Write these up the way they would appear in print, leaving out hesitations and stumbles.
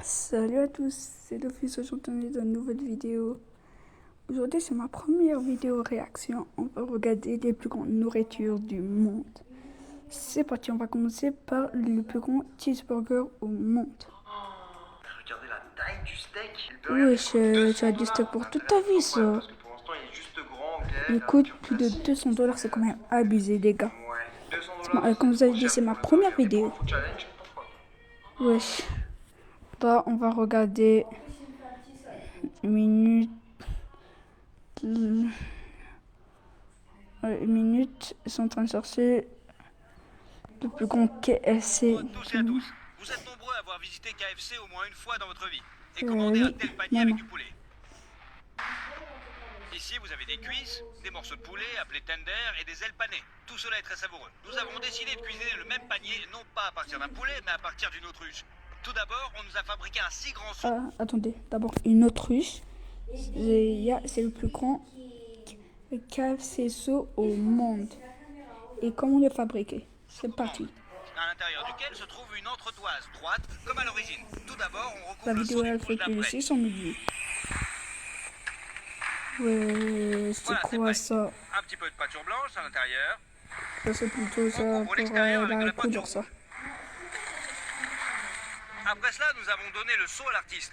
Salut à tous, c'est Lofus, aujourd'hui dans une nouvelle vidéo. Aujourd'hui c'est ma première vidéo réaction. On va regarder les plus grandes nourritures du monde. C'est parti, on va commencer par le plus grand cheeseburger au monde. Regardez la taille du steak. Wesh, tu as du steak pour toute ta vie ça. Parce que pour l'instant il est juste grand, ok. Il coûte plus de $200, c'est quand même abusé les gars. Ouais, $200. Comme vous avez dit, c'est ma première vidéo. Challenge. Wesh. Bah, on va regarder une minute. Une minute, ils sont en train de chercher le plus grand KFC. Bonjour à tous et à tous. Vous êtes nombreux à avoir visité KFC au moins une fois dans votre vie et commandé un tel panier avec du poulet. Ici, vous avez des cuisses, des morceaux de poulet appelés tender et des ailes panées. Tout cela est très savoureux. Nous avons décidé de cuisiner le même panier, non pas à partir d'un poulet, mais à partir d'une autruche. Tout d'abord, on nous a fabriqué un si grand saut. Ah, attendez, d'abord une autruche. C'est le plus grand KFC saut au monde. Et comment le fabriquer? C'est parti. À l'intérieur duquel se trouve une entretoise droite, comme à l'origine. Tout d'abord, on recouvre La le vidéo saut elle du fait couche que d'après. 600 000 vues. Ouais, c'est Voilà, c'est quoi prêt. ça? Un petit peu de pâture blanche à l'intérieur. Ça c'est plutôt ça On couvre pour l'extérieur avec de la la couleur peinture ça. Après cela, nous avons donné le saut à l'artiste.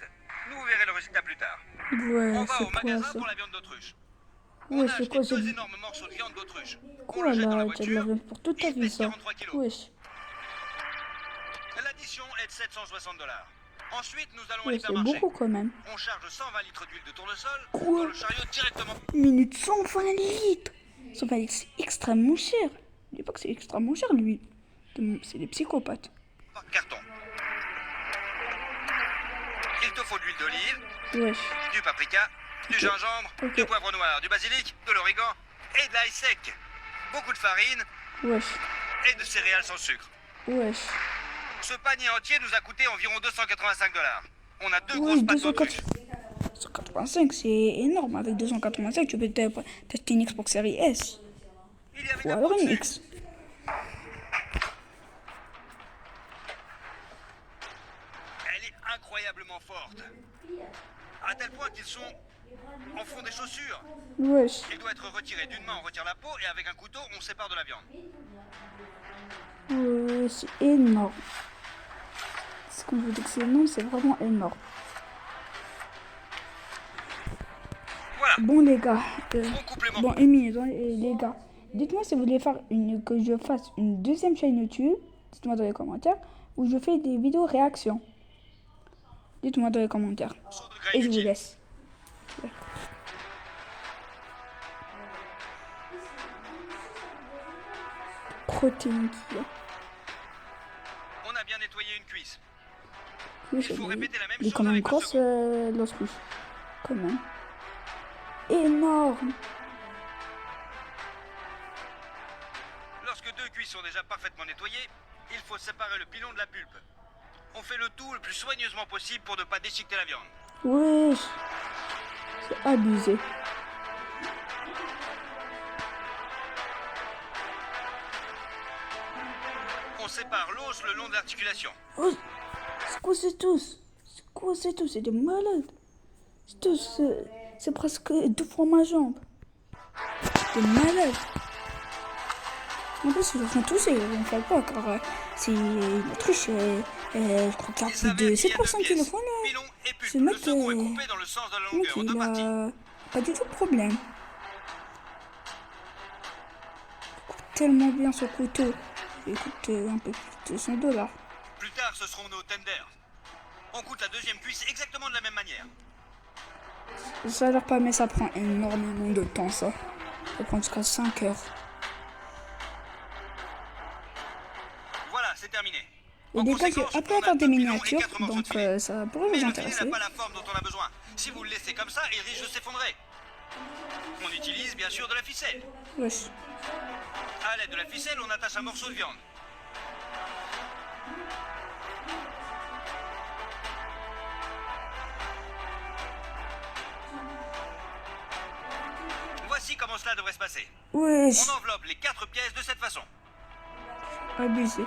Nous verrez le résultat plus tard. Ouais, On va c'est au quoi magasin ça? pour la viande d'autruche. Ouais, On a c'est acheté quoi deux cette... énormes morceaux de viande d'autruche. On Quoi le jette dans la là? Tu as de la voiture. viande pour toute ta Il vie pèse ça. 43 kilos. Wesh. L'addition est de $760. Ensuite, nous allons à Ouais, c'est l'hypermarché. beaucoup quand même. On charge 120 litres d'huile de tournesol Quoi? dans le chariot directement. Minute 120 litres. 120 litres, c'est extrêmement cher. Je dis pas que c'est extrêmement cher lui. C'est des psychopathes. Par carton. Il te faut de l'huile d'olive, Wesh. du paprika, du gingembre, Ok. du poivre noir, du basilic, de l'origan et de l'ail sec. Beaucoup de farine Wesh. et de céréales sans sucre. Wesh. Ce panier entier nous a coûté environ $285. On a deux Ouais, grosses pâtes d'autruche. 285, c'est énorme. Avec 285, tu peux t'acheter une Xbox Series S. Il y avait Ou de alors une dessus. X. Elle est incroyablement forte. À tel point qu'ils sont en fond des chaussures. Wesh. Il doit être retiré d'une main, on retire la peau et avec un couteau, on sépare de la viande. C'est énorme. C'est comme je vous dis que c'est énorme, c'est vraiment énorme. Voilà. Bon les gars, Bon complément. bon une minute, les gars, dites-moi si vous voulez faire que je fasse une deuxième chaîne YouTube, dites-moi dans les commentaires, où je fais des vidéos réactions. Dites-moi dans les commentaires. Saut de grain Et je vous inutile. laisse. Protéines qu'il y a. On a bien nettoyé une cuisse. Oui, Il faut répéter la même il est chose quand même avec le grosse l'autruche. Quand même. Énorme. Lorsque deux cuisses sont déjà parfaitement nettoyées, il faut séparer le pilon de la pulpe. On fait le tout le plus soigneusement possible pour ne pas déchiqueter la viande. Wesh. C'est abusé. On sépare l'os le long de l'articulation. Oh, c'est quoi c'est tous? C'est quoi c'est tous? C'est des malades. C'est tous. C'est presque 2 fois ma jambe. Des malades. En plus, ils sont tous et ils ne font pas car c'est l'autruche. Je crois qu'il y a plus de 7% qui le font là. Pilon et pulpe. Ce Le mec, second est coupé dans le sens de la longueur en deux il parties. a pas du tout de problème. Il coûte tellement bien ce couteau. Il coûte un peu plus de $100. Plus tard, ce seront nos tenders. On coûte la deuxième cuisse exactement de la même manière. Ça a l'air pas, mais ça prend énormément de temps ça. Ça prend jusqu'à 5 heures. Voilà, c'est terminé. Et En des gars, conséquence, après on a avoir des deux pilons et miniatures, quatre morceaux de donc filet. ça pourrait Mais vous le filet intéresser. n'a pas la forme dont on a besoin. Si vous le laissez comme ça, il risque de s'effondrer. On utilise bien sûr de la ficelle. Wesh. À l'aide de la ficelle, on attache un morceau de viande. Voici comment cela devrait se passer. Wesh. On enveloppe les 4 pièces de cette façon. Abusé.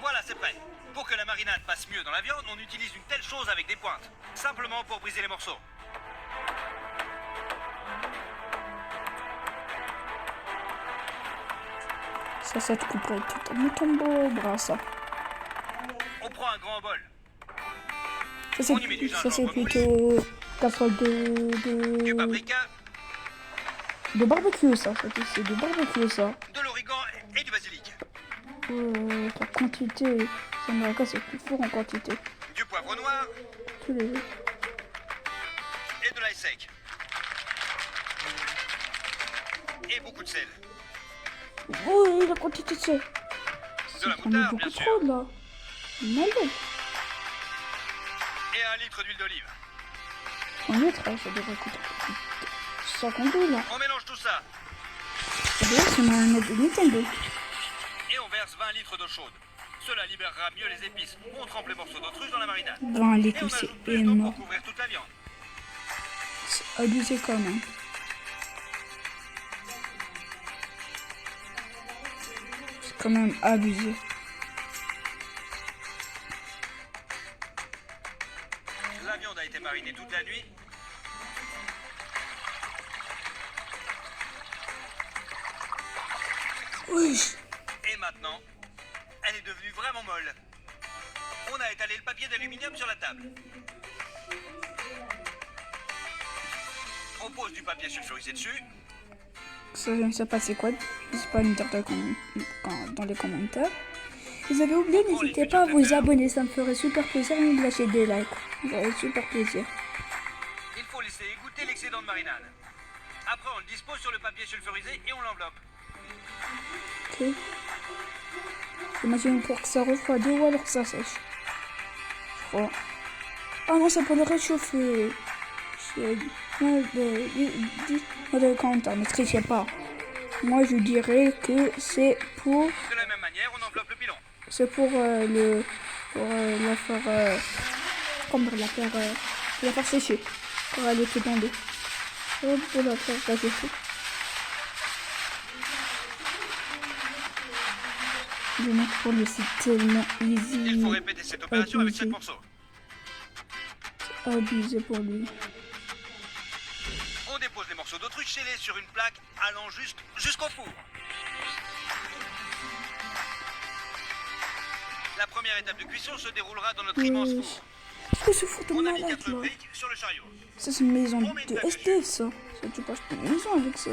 Voilà, Voilà, c'est prêt. Pour que la marinade passe mieux dans la viande, on utilise une telle chose avec des pointes. Simplement pour briser les morceaux. Ça te couperait tout ton beau bras, ça. On prend un grand bol. Ça, On y met du c'est gingembre plutôt casserole Du de paprika, barbecue, ça. C'est du barbecue, ça. de l'origan et du basilic. La quantité, ça me regarde, c'est plus fort en quantité. Du poivre noir Tous les et de l'ail sec. Et beaucoup de sel. Oh, la quantité de ça. De la On met moutarde, beaucoup bien sûr. trop, là. Malade. Et 1 litre d'huile d'olive. En litre, ça devrait coûter 52, là. On mélange tout ça. Ça devrait être une manette de Nintendo. Et on verse 20 litres d'eau chaude. Cela libérera mieux les épices. On trempe les morceaux d'autruche dans la marinade. 20 Et litres, on c'est ajoute plus d'eau énorme. pour couvrir toute la viande. C'est abusé quand même. C'est quand même abusé. La viande a été marinée toute la nuit. Oui. Et maintenant, elle est devenue vraiment molle. On a étalé le papier d'aluminium sur la table. On pose du papier sulfurisé dessus. Ça, je ne sais pas c'est quoi. N'hésitez pas à me dire dans les commentaires. Vous avez oublié, n'hésitez pas à vous abonner. Ça me ferait super plaisir et me lâcher des likes. Ça ferait super plaisir. Il faut laisser égoutter l'excédent de marinade. Après, on le dispose sur le papier sulfurisé et on l'enveloppe. Ok. Imagine pour que ça refroidisse ou alors que ça sèche. Je crois. Ah non, c'est pour le réchauffer. Moi, dans les commentaires, ne trichez pas. Moi, je dirais que c'est pour... De la même manière, on enveloppe le pilon. C'est pour la faire... comment la faire sécher. Pour aller tout tomber. Pour la faire sécher. Le mec pour lui, c'est tellement easy. Il faut répéter cette opération avec 7 morceaux. Abusé pour lui. On dépose les morceaux d'autruche scellés sur une plaque allant jusqu'au four. La première étape de cuisson se déroulera dans notre immense four. Qu'est-ce que c'est fou de On a mis malade 4 là? briques sur le chariot. Ça c'est une maison de SDF ça. Ça tu peux acheter une maison avec ça.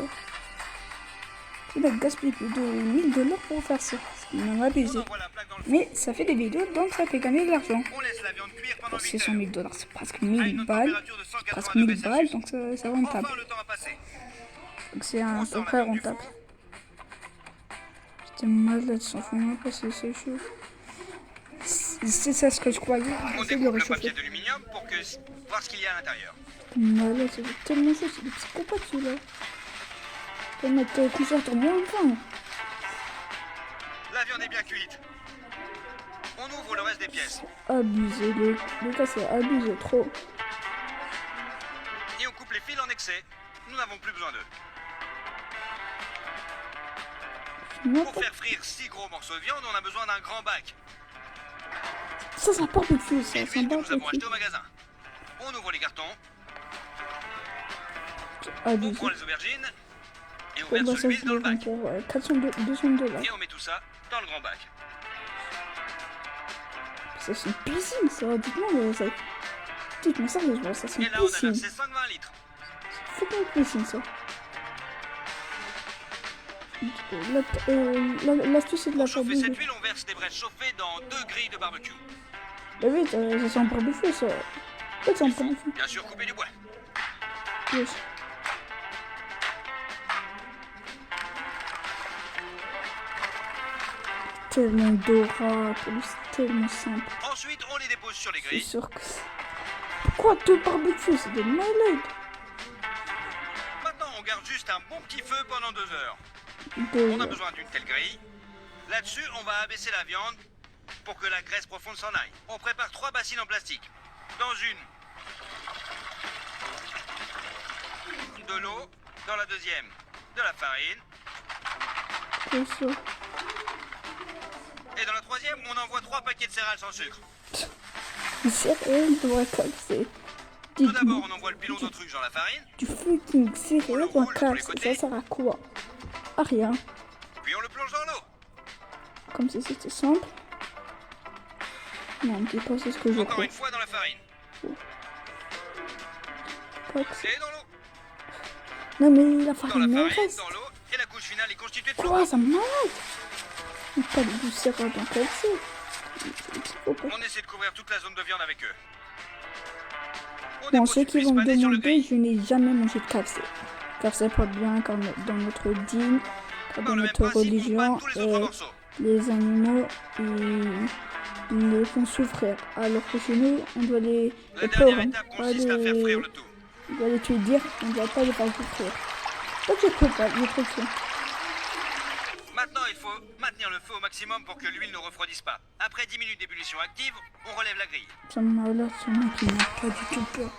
Tu vas gaspiller plus de 1000 $ pour faire ça. C'est même On abusé. envoie la plaque dans le four. Mais ça fait des vidéos donc ça fait gagner de l'argent. On laisse la viande cuire pendant 8 C'est heures. 100 000 $, c'est presque À une 1000 haute balles. température de 180 Presque 1000 degrés balles Celsius. donc c'est rentable. Enfin, le temps a passé. Donc c'est On un sort la très viande du rentable. four. J'étais malade sans fond même pas si c'est chaud. C'est ça ce que je croyais. On J'essaie de découpe le réchauffer. papier d'aluminium pour voir ce qu'il y a à l'intérieur. Malade, ça fait tellement chaud, c'est des psychopathes celui-là. Tu vas mettre coucheur sur moins de faim. La viande est bien cuite. On ouvre le reste des pièces. Abusé, le gars c'est abusé trop. Et on coupe les fils en excès. Nous n'avons plus besoin d'eux. Pour faire frire 6 gros morceaux de viande, on a besoin d'un grand bac. Ça c'est un barbecue, ça, C'est une c'est un huile que nous avons barbecue. achetée au magasin. On ouvre les cartons, on Abusé. prend les aubergines et on Pour verse ça, l'huile dans le bac. pour 200 $. Et on met tout ça dans le grand bac. Ça c'est une piscine, ça. Dites-moi, ça. Dites-moi sérieusement, ça c'est Et une là, on a piscine. versé 120 litres. C'est pas une piscine, ça. L'astuce c'est de la Pour chauffer barbecue. cette huile, on verse des braises chauffées dans 2 grilles de barbecue. Bah oui, ça c'est un barbecue, ça. Ouais, c'est un Il faut barbecue. bien sûr couper du bois. Yes. Tellement dorable, c'est tellement simple. Ensuite, on les dépose sur les C'est grilles. sûr que c'est... Pourquoi deux barbecues? C'est des malades. Maintenant, on garde juste un bon petit feu pendant 2 heures. On a besoin d'une telle grille. Là-dessus, on va abaisser la viande pour que la graisse profonde s'en aille. On prépare 3 bassines en plastique. Dans une, de l'eau. Dans la deuxième, de la farine. C'est ça. Et dans la troisième, on envoie 3 paquet de céréales sans sucre. Les céréales dans un calcé. Tout d'abord, on envoie le pilon d'autruche dans la farine, Du fucking céréales dans un calce, ça sert à quoi? À rien. puis on le plonge dans l'eau. Comme si c'était simple. Non, dis pas c'est ce que je Encore crois. une fois dans la farine. Cox. Et dans l'eau. Non mais la Dans farine la me farine, reste. dans l'eau, et la couche finale est constituée de Quoi, flocons. ça me malade. Mais pas du céréales dans calcé. On essaie de couvrir toute la zone de viande avec eux. On Bon, dépose ceux une qui cuisse vont me panée sur le demander, grill. je n'ai jamais mangé de KFC. KFC porte bien comme dans notre dîme, comme Par dans le même notre principe, on religion, bat tous les autres et morceaux. les animaux, ils les font souffrir. Alors que chez nous, on doit les La pleurer. dernière étape consiste à faire frire le tout. On doit les tuer dire, on ne doit pas les faire souffrir. Donc je peux pas, je préfère. Maintenant, il faut maintenir le feu au maximum pour que l'huile ne refroidisse pas. Après 10 minutes d'ébullition active, on relève la grille. Ça me malade, ce mec, il n'a pas du tout peur.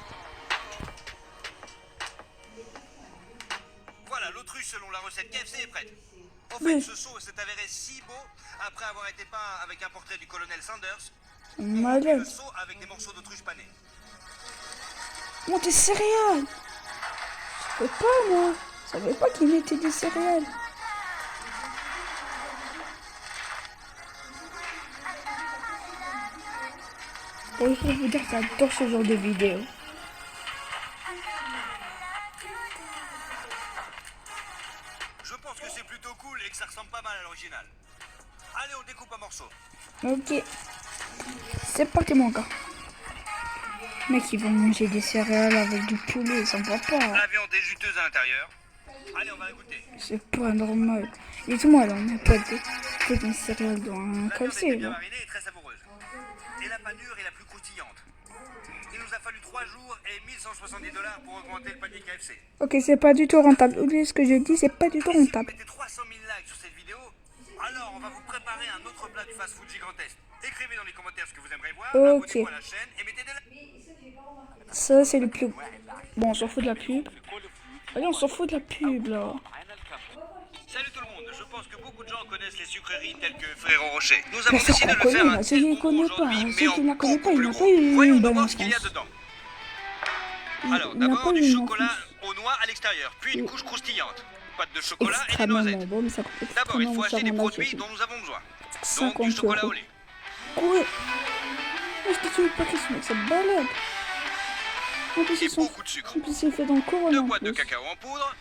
Voilà, l'autruche selon la recette KFC est prête. En fait, Oui. ce saut s'est avéré si beau, après avoir été peint avec un portrait du colonel Sanders, Ça me on remplit malade. le saut avec des morceaux d'autruche panée. Bon, des céréales. Je sais pas, moi. Je savais pas qu'ils mettaient des céréales. Et je peux vous dire que j'adore ce genre de vidéo. Je pense que c'est plutôt cool et que ça ressemble pas mal à l'original. Allez, on découpe un morceau. Ok. C'est parti, mon gars. Mec, ils vont manger des céréales avec du poulet, ça me va pas. La viande est juteuse à l'intérieur. Allez, on va la goûter. C'est pas normal. Dites-moi, là, on n'a pas des céréales dans un La viande calcé, était bien là. marinée et très savoureuse. Et la panure est la plus croustillante. Il nous a fallu 3 jours et 1170 $ pour augmenter le panier KFC. Ok, c'est pas du tout rentable. Oubliez ce que je dis, c'est pas du tout Et si vous rentable. mettez 300 000 likes sur cette vidéo, alors on va vous préparer un autre plat du fast-food gigantesque. Écrivez dans les commentaires ce que vous aimeriez voir, Ok. abonnez-vous à la chaîne et mettez des likes. Ça, c'est le plus... Bon, on s'en fout de la pub. Allez, on s'en fout de la pub, là. Salut tout le monde, je pense que beaucoup de gens connaissent les sucreries telles que Ferrero Rocher. Nous Mais avons ça, décidé on de le faire connaît, un là. Ceux qui ne tel connaissent bonbon pas, aujourd'hui, ceux mais qui ne la en connaissent pas, beaucoup il plus n'a gros. pas eu Voyons une d'abord bonne ce qu'il y a enfance. dedans. Il Alors n'a d'abord pas du eu une chocolat enfance aux noix à l'extérieur, puis une couche croustillante, pâte de chocolat et des extrêmement noisettes. bon, mais ça coûte D'abord, il extrêmement faut acheter cher des en produits Algérie. dont nous avons besoin. Donc 50 du chocolat euros. au lait. Quoi? Est-ce que tu veux pas que ce mec se balade? En plus, Et ils sont... beaucoup de sucre. En plus, il fait dans le couronne, 2 en boîtes de plus. cacao en poudre.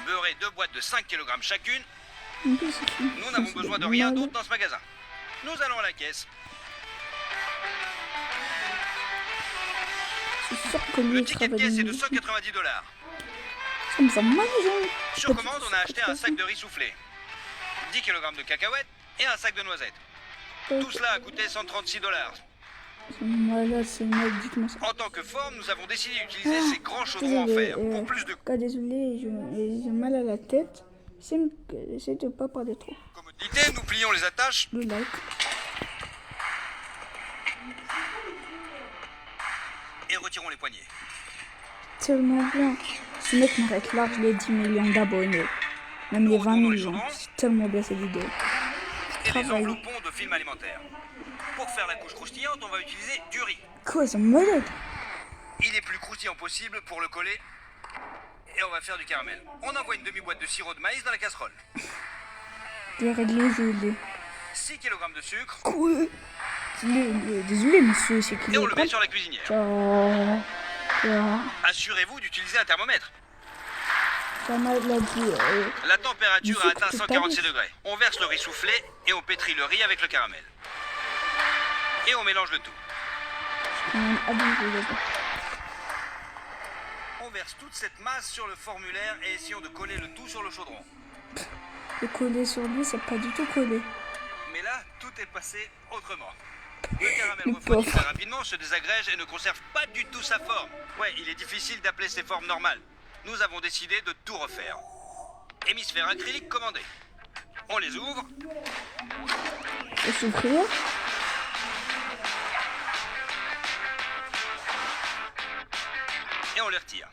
Beurrer 2 boîtes de 5 kg chacune. En plus, il fait... Nous n'avons besoin de rien d'autre dans ce magasin. Nous allons à la caisse. C'est sûr que lui, Le il ticket de travaille caisse est dans de le- 190 $. Ça me fait mal, genre. Sur commande, on a acheté un sac de riz soufflé, 10 kg de cacahuètes et un sac de noisettes. Tout cela a coûté 136 $. C'est malade, c'est mal, dites-moi ça. En tant que forme, nous avons décidé d'utiliser ces grands chaudrons en Désolé, fer pour plus de désolé, j'ai mal à la tête. J'essaie de pas parler trop. commodité. Nous plions les attaches Le like. et retirons les poignées. Tellement bien. Ce mec m'arrête large les 10 millions d'abonnés. Même les 20 millions. C'est tellement bien cette vidéo. Et les Travail. enveloppons de film alimentaire. Pour faire la couche croustillante, on va utiliser du riz. Quoi, c'est malade. Il est plus croustillant possible pour le coller. Et on va faire du caramel. On envoie une demi-boîte de sirop de maïs dans la casserole. Désolé. 6 kg de sucre. Quoi? Désolé, monsieur, c'est qu'il Et on est le met sur la cuisinière. Ciao. Assurez-vous d'utiliser un thermomètre. Ça m'a dit. La température Du a sucre, atteint c'est 146 pas degrés. On verse le riz soufflé et on pétrit le riz avec le caramel. Et on mélange le tout. On verse toute cette masse sur le formulaire et essayons de coller le tout sur le chaudron. Le coller sur lui, c'est pas du tout collé. Mais là, tout est passé autrement. Le caramel Le refroidit pauvre. très rapidement, se désagrège et ne conserve pas du tout sa forme. Ouais, il est difficile d'appeler ces formes normales. Nous avons décidé de tout refaire. Hémisphère acrylique commandé. On les ouvre Et s'ouvrir. et on les retire.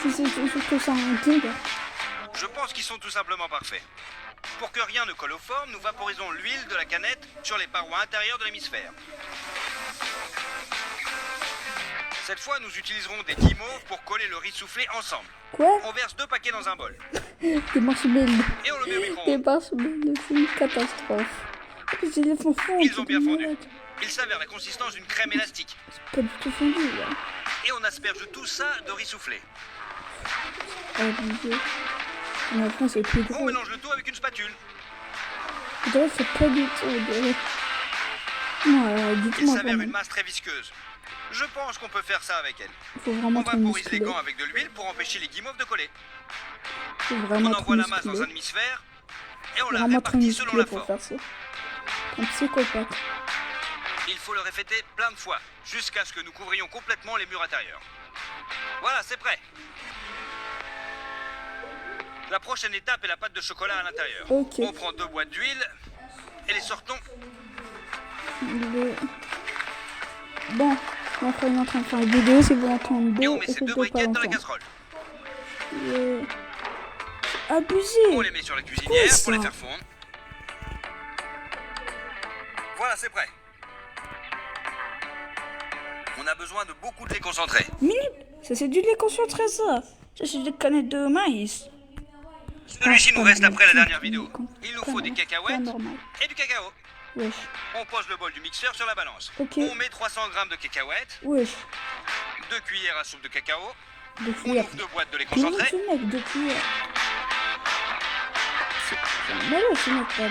C'est que ça un king. Je pense qu'ils sont tout simplement parfaits. Pour que rien ne colle aux formes, nous vaporisons l'huile de la canette sur les parois intérieures de l'hémisphère. Cette fois, nous utiliserons des guimauves pour coller le riz soufflé ensemble. Quoi? On verse 2 paquets dans un bol Des marshmallows. et on le met au Des micro-ondes. marshmallows, c'est une catastrophe. Les éléphants fondent. Ils ont bien c'est fondu. malade. Il s'avère la consistance d'une crème élastique. C'est pas du tout fondu, là. Et on asperge tout ça de riz soufflé. Abusé. En France, c'est plus On gros. mélange le tout avec une spatule. D'ailleurs, c'est pas du tout. Non, Il dites-moi s'avère vraiment. une masse très visqueuse. Je pense qu'on peut faire ça avec elle. Il faut On vraiment être vaporise les musclé. gants avec de l'huile pour empêcher les guimauves de coller. Il faut On vraiment être envoie la masse dans un musclé. hémisphère et on Il faut la vraiment être répartit selon musclé la pour forme. faire ça. Un psychopathe. Il faut le répéter plein de fois, jusqu'à ce que nous couvrions complètement les murs intérieurs. Voilà, c'est prêt. La prochaine étape est la pâte de chocolat à l'intérieur. Ok. On prend 2 boîtes d'huile et les sortons. Bon, mon frère est en train de faire une vidéo si vous l'entendez. Et on met ces ça 2 dure pas briquettes dans la longtemps. casserole. Abusé. On les met sur la Quoi, cuisinière ça pour les faire fondre. Voilà, c'est prêt. On a besoin de beaucoup de lait concentré. Minute. Ça c'est du lait concentré, ça. Ça c'est des canettes de maïs. Celui-ci nous pas reste après la normal. dernière vidéo. Il nous faut des Pas cacahuètes normal. et du cacao. Wesh. On pose le bol du mixeur sur la balance. Ok. On met 300 g de cacahuètes, Wesh. 2 cuillères à soupe de cacao, Deux on cuillères. ouvre 2 boîtes de lait Comment concentré. tu mets deux cuillères? C'est malade, ce mec là.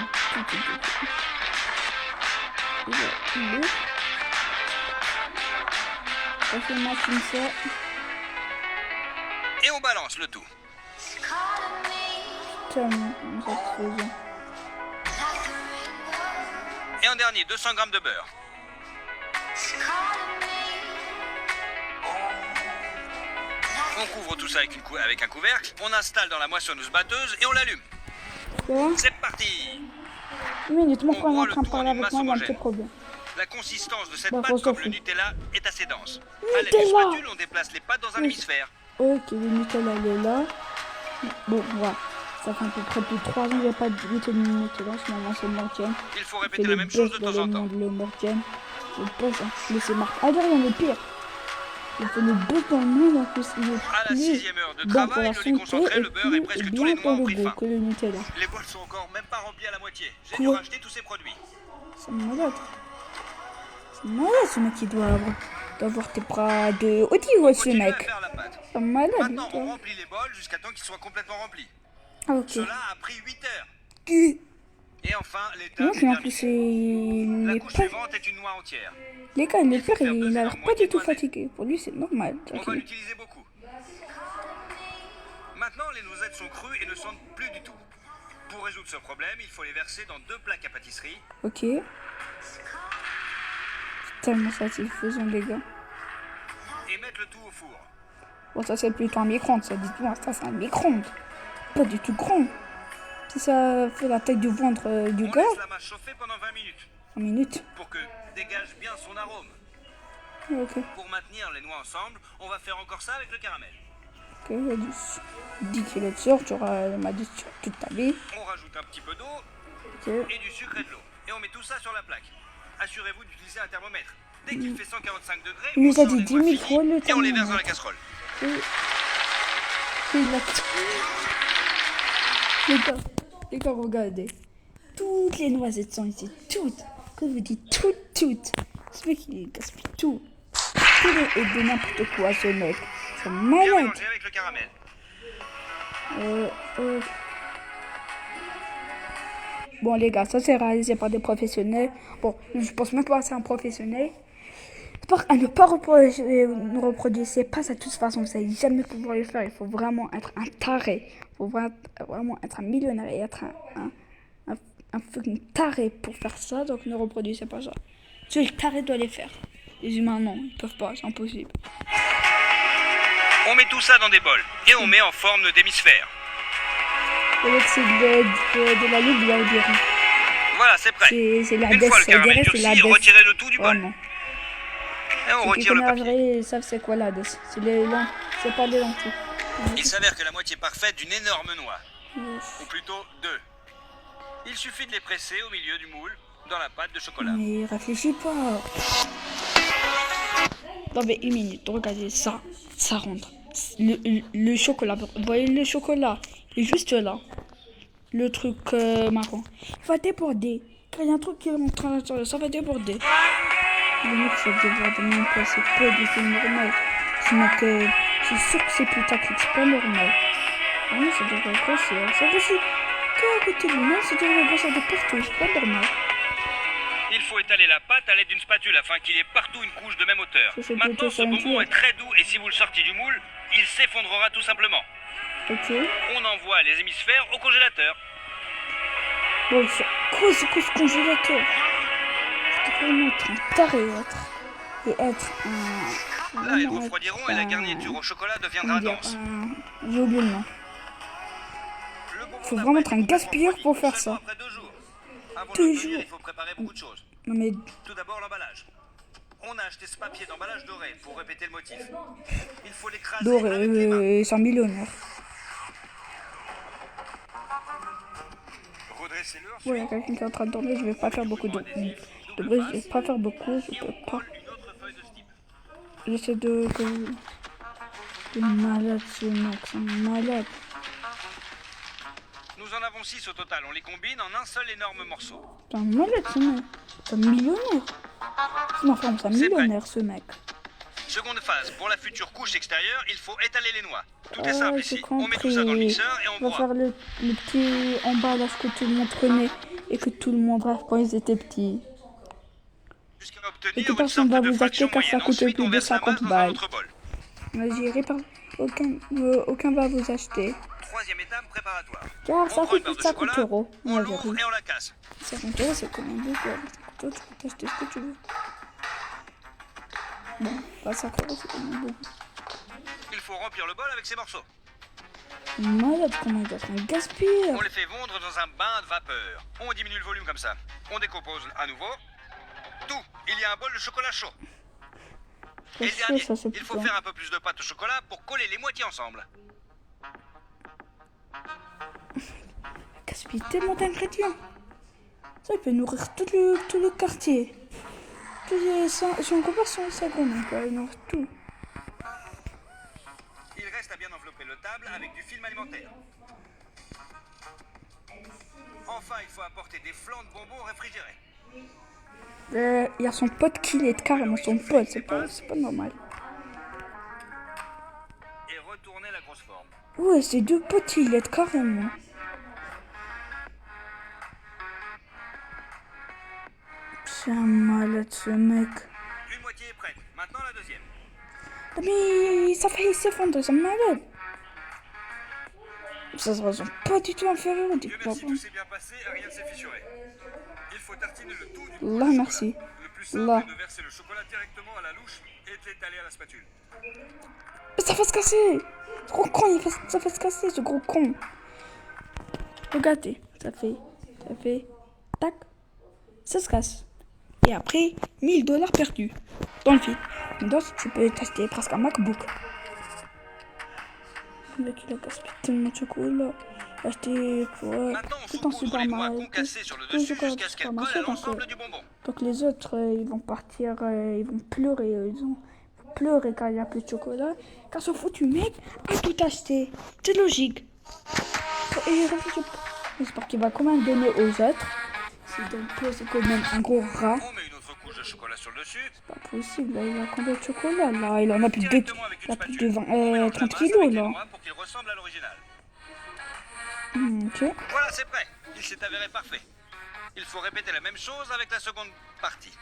Il est. Ça fait machine ça. Et on balance le tout. Tellement satisfaisant. Et en dernier, 200 g de beurre. On couvre tout ça avec un couvercle, on installe dans la moissonneuse batteuse et on l'allume. Quoi? C'est parti! Une minute, mon On frère est en broie le train de tout parler en une avec masse moi, il y a un petit homogène. problème. La consistance de cette Bah, pâte, on s'en comme le fout. Nutella, est assez dense. À l'aide d'une Nutella! spatule, on déplace les pâtes dans un Oui. hémisphère. Ok, le Nutella elle est là. Bon, voilà. Ça fait à peu près plus de 3 ans qu'il n'y a pas de Nutella. En ce moment, c'est le Mortienne. Il faut Il fait répéter la le même chose buzz de dans temps le en temps. monde, le Mortienne. Le buzz, hein. Mais c'est marqué. Ah, derrière, le pire. Il fait le buzz dans le monde en plus. Il est À la plus 6e heure de bon pour travail, la le lait santé concentré, et le beurre et plus presque tous bien les pour noix ont le pris goût fin. que le Nutella. Les bols sont encore même pas remplis à la moitié. J'ai Quoi? dû racheter tous ces produits. C'est malade. C'est malade ce mec qui doit avoir tes bras de Audi, ouais, ce Continue à mec. faire la pâte. C'est malade. Maintenant, on toi. remplit les bols jusqu'à temps qu'ils soient complètement remplis. Ah, ok. Cela a pris 8 heures. Et Et enfin, l'étape non, est mais en plus, terminée. La il est couche pas... suivante est une noix entière. Les gars, le Il faut père, faire il peser a leur l'air pas moitié du tout de noisettes. fatigué. Pour lui, c'est normal. On va tranquille. l'utiliser beaucoup. Maintenant, les noisettes sont crues et ne sentent plus du tout. Pour résoudre ce problème, il faut les verser dans 2 plaques à pâtisserie. Ok. C'est tellement satisfaisant, les gars. Et mettre le tout au four. Bon, ça, c'est plutôt un micro-ondes, ça, dites-moi. Ça, c'est un micro-ondes. Pas du tout grand. Si ça fait la taille du ventre du On gars, laisse la masse chauffer pendant 20 minutes 1 minute. pour que dégage bien son arôme. Ok. Pour maintenir les noix ensemble, on va faire encore ça avec le caramel. Ok, il y a 10 kilos de sucre, tu auras ma dit sur toute ta vie. On rajoute un petit peu d'eau Ok. et du sucre et de l'eau. Et on met tout ça sur la plaque. Assurez-vous d'utiliser un thermomètre. Dès qu'il fait 145 degrés, Il nous on a sort dit les 10 noix micros, finies le et on les verse dans la thermomètre. casserole. Les gars, regardez. Toutes les noisettes sont ici, toutes. Quand je vous dis toutes. Ce mec, il gaspille tout. Tout est de n'importe quoi, ce mec. C'est Bien malade. mélanger avec le caramel. Bon, les gars, ça c'est réalisé par des professionnels. Bon, je pense même pas que c'est un professionnel. J'espère à ne pas ne reproduisez pas ça de toute façon. Vous n'allez jamais pouvoir le faire. Il faut vraiment être un taré. Il faut vraiment être un millionnaire et être un fucking taré pour faire ça. Donc ne reproduisez pas ça. Seul le taré doit les faire. Les humains, non, ils peuvent pas, c'est impossible. On met tout ça dans des bols et on met en forme d'hémisphère. C'est de la lube, là, on dirait. Voilà, c'est prêt. C'est la Une fois le caramel c'est la durci, retirez le tout du bol. Vraiment. Et on Ceux qui retire le connaissent papier. vrai, ils savent c'est quoi la DES. C'est pas les lentilles. Il s'avère que la moitié parfaite d'une énorme noix, ou plutôt 2. Il suffit de les presser au milieu du moule, dans la pâte de chocolat. Mais réfléchis pas. Non mais une minute, regardez ça. Ça rentre. Le chocolat, vous voyez le chocolat? Il est juste là. Le truc marron. Il va déborder. Il y a un truc qui est en train de ça va déborder. Le mec ça déborde même pas, c'est pas du tout normal. Ce mec, c'est sûr que c'est putaclic, c'est pas normal. Ah non, ça devrait grossir. Ça grossit qu'à côté de lui, non, ça devrait grossir de partout, c'est pas normal. Il faut étaler la pâte à l'aide d'une spatule afin qu'il y ait partout une couche de même hauteur. Ça, c'est Maintenant, plutôt ce bonbon scientifique. est très doux et si vous le sortez du moule, il s'effondrera tout simplement. Ok. On envoie les hémisphères au congélateur. Bon, quoi ce congélateur? Faut vraiment être un taré, être un... Là, ils vraiment refroidiront être et la un- garniture au chocolat comment deviendra dire, dense. j'ai oublié le nom. Le bonbon Faut n'a vraiment pas être un été gaspilleur pour faire seulement ça. après 2 jours. Avant Tous de les le tenir, jours. il faut préparer beaucoup de choses. Non mais, Tout d'abord, l'emballage. On a acheté ce papier d'emballage doré pour répéter le motif. Il faut l'écraser avec les mains. Doré, c'est un millionnaire. Redressez-le ensuite. Bon, il y a quelqu'un qui est en train de dormir, je vais pas faire beaucoup de bruit, je vais pas faire beaucoup, je peux pas. Une autre feuille de ce type. J'essaie de... C'est malade ce mec, c'est malade. Nous en avons 6 au total. On les combine en un seul énorme morceau. C'est un malade ce mec, c'est un millionnaire. Non, enfin, c'est un C'est millionnaire ce mec. Seconde phase. Pour la future couche extérieure, il faut étaler les noix. Tout est Ah, simple j'ai ici. On met tout ça dans le compris. mixeur et on On va broie. faire le petit emballage que tout le monde connaît et que tout le monde rêve quand ils étaient petits. Jusqu'à Et obtenir que une personne sorte va de vous fraction acheter car ça moyenne. coûte Ensuite, plus on de verse la 50 masse dans un balles. autre bol. Vas-y, aucun va vous acheter. Troisième étape, préparatoire. Car On ça prend une coûte barre plus de de 50 chocolat, euros. on Ouais, l'ouvre j'avoue. et on la casse. 50 euros, c'est quand même beaucoup. 50 euros, tu peux t'acheter ce que tu veux. Bon, pas 5 euros, c'est quand même beaucoup. Il faut remplir le bol avec ces morceaux. Malade, comment il doit faire un gaspillage. On les fait fondre dans un bain de vapeur. On diminue le volume comme ça. On décompose à nouveau. Tout. Il y a un bol de chocolat chaud. Et le C'est chaud, dernier, ça, c'est il faut putain. faire un peu plus de pâte au chocolat pour coller les moitiés ensemble. Gaspille tellement d'ingrédients. Ça, il peut nourrir tout le quartier. Si on compare 100 secondes, on peut nourrir tout. Il reste à bien envelopper le table avec du film alimentaire. Enfin, il faut apporter des flancs de bonbons réfrigérés. Il y a son pote qui l'aide carrément, son pote, c'est pas normal. Et retourner la grosse forme. Ouais, c'est deux potes qui l'aident carrément. C'est un malade ce mec. Une moitié est prête. Maintenant la deuxième. Ah, mais ça fait s'effondrer, c'est un malade. Ça se ressent pas du tout inférieur, Dieu dites-moi. merci, tout s'est bien passé et rien ne s'est fissuré. Il faut tartiner le tout du Là, merci. Le plus simple Là. est de verser le chocolat directement à la louche et de l'étaler à la spatule. Mais ça va se casser. Ce gros con, ça va se casser, ce gros con. Regardez, ça fait, tac, ça se casse. Et après, 1000 $ perdus dans le vide. Maintenant, tu peux t'acheter presque un MacBook. Le mec, il a gaspillé tellement de chocolat. Acheté pour Maintenant, on tout en saupoudre les noix supermarché. concassées sur le tout dessus chocolat jusqu'à ce qu'elles supermarché, collent à donc, l'ensemble du bonbon. donc les autres, ils vont partir, ils vont pleurer. Ils vont pleurer quand il n'y a plus de chocolat. Car ce foutu mec a tout acheté. C'est logique. Et j'espère qu'il va quand même donner aux autres. C'est quand même un gros rat. On met une autre couche de chocolat sur le dessus. Pas possible, là, il a combien de chocolat là? Il en a plus de, Directement avec il une a plus spatule. de On mélange la 30 masse kilos avec les là. noix pour qu'il ressemble à l'original. Ok. Voilà, c'est prêt. Il s'est avéré parfait. Il faut répéter la même chose avec la seconde partie.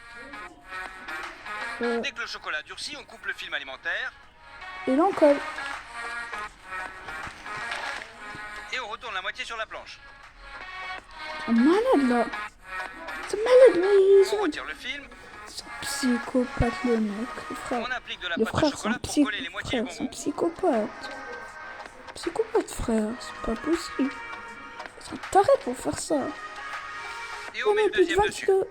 Dès que le chocolat durcit, on coupe le film alimentaire Et là on colle. et on retourne la moitié sur la planche. C'est malade là. C'est malade, mais On retire le film, c'est un psychopathe le mec, le frère. on applique de la Le pâte à frère, c'est un chocolat pour coller les moitiés du frère, c'est un bonbon. psychopathe. Psychopathe, frère, c'est pas possible. C'est un taré pour faire ça. Et On on met a le plus de deuxième dessus. 22.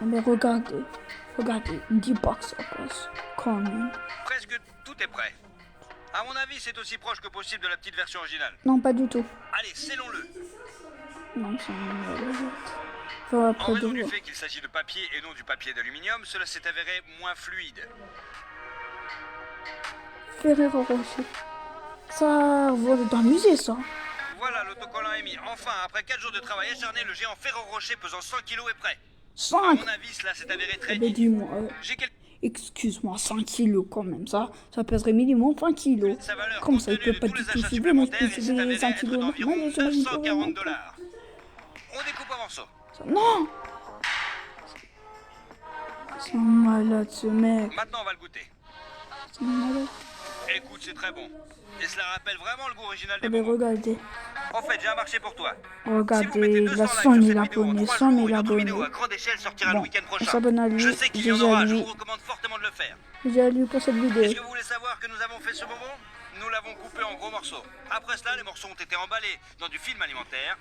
Non, mais regardez, 10 bucks ça passe. Quand même. Presque tout est prêt. À mon avis, c'est aussi proche que possible de la petite version originale. Non, pas du tout. Allez, scellons-le. Non, c'est un malade. Enfin, En après de raison du voir. fait qu'il s'agit de papier et non du papier d'aluminium, cela s'est avéré moins fluide. Ferrero Rocher. Ça, voilà dans le musée, ça. Voilà, l'autocollant est mis. Enfin, après 4 jours de travail acharné, le géant Ferro Rocher pesant 100 kg est prêt. À 5. mon avis, cela s'est avéré très Eh ben, digne. dis-moi, J'ai calculé excuse-moi, 5 kilos quand même, ça pèserait minimum 20 kilos. sa valeur Comme compte ça, il tenu peut de pas tous du les tout achats soulever, mais supplémentaires, il s'est avéré 5 être kilos d'environ normales, j'imagine pas 940 vraiment. $. On découpe en morceaux. Non. C'est un malade, ce mec. Maintenant, on va le goûter. C'est un malade. Écoute, c'est très bon. Et cela rappelle vraiment le goût original des Eh ben, bonbons. regardez. En fait, j'ai un marché pour toi. Si vous Regardez, mettez il 200 a likes 100 sur 000 cette vidéo en abonnés, 3 100 jours, 000 une autre abonnés. vidéo à grande échelle sortira Bon, le week-end on prochain. s'abonne à lui, Je sais qu'il y en déjà aura, je lui. vous recommande fortement de le faire. J'ai lu pour cette vidéo. Est-ce que vous voulez savoir que nous avons fait ce bonbon? Nous l'avons coupé en gros morceaux. Après cela, les morceaux ont été emballés dans du film alimentaire.